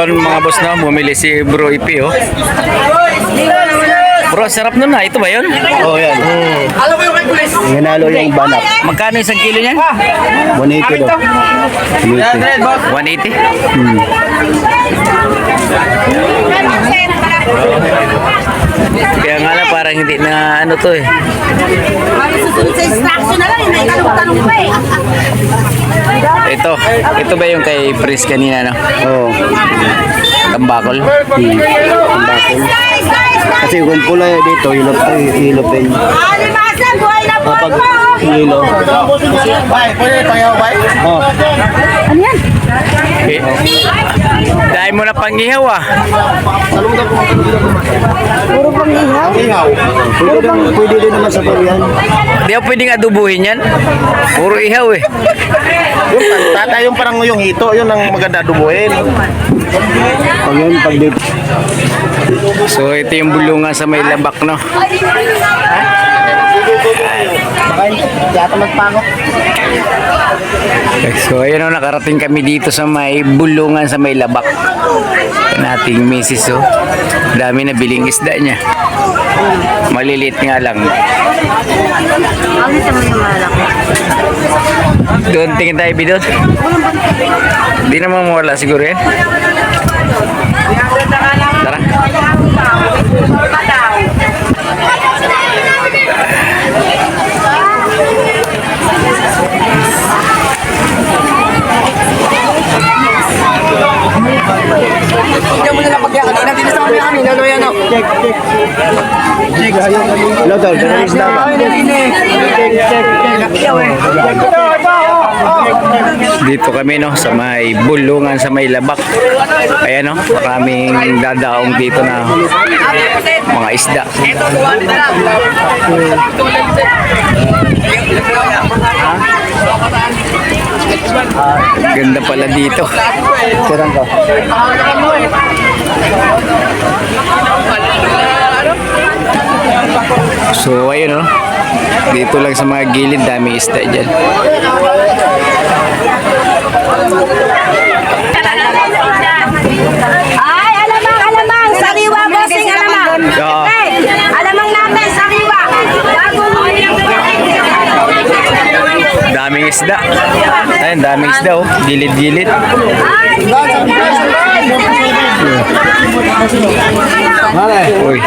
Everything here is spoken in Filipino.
Ayun mga boss na, bumili si Bro Ipi oh. Bro, sarap nun na. Ito ba yun? Oh, yan. Hinalo yung banap. Magkano isang kilo niyan? 180 daw. 180? Kaya nga lang parang hindi na ano to eh. Susunod sa instruction na lang, hindi tanong-tanong pa eh. Ito ba yung kay Pris kanina no? Oo. Tambakol? Tambakol. Kasi kung pula dito, hilopin. Alimasan, buhay na buhay Kapag mo! hilo. Oh. Ano yan? Eh, dahil mo na pangihaw ah. Puro pang ihaw? Pwede din naman sa parihan. Di ako pwedeng adubuhin yan. Puro ihaw eh. Yung tata, yung parang yung hito, yun ang maganda dubuhin. Pag yun, pag dito. So ito yung bulungan sa may labak no. So ayun o, nakarating kami dito sa may bulungan sa may labak. Yan ating misis oh. Dami na biling isda niya. Maliliit nga lang. Ang ito mo yung malaki. Doon tingin tayo bidot. Di naman mawala siguro yan. Tara. Hello, tol. Journalist daw ba? Dito kami no sa may bulungan sa may labak. Ayan no, maraming dadaong dito na mga isda. Ganda pala dito. Sirang ko. So ayun no, dito lang sa mga gilid dami isda dyan. Ay, alamang, sariwa, bossing, alamang. Oo. Hey, alamang natin, sariwa. Daming isda. Ayun, daming isda oh, gilid-gilid. Mare. Uy.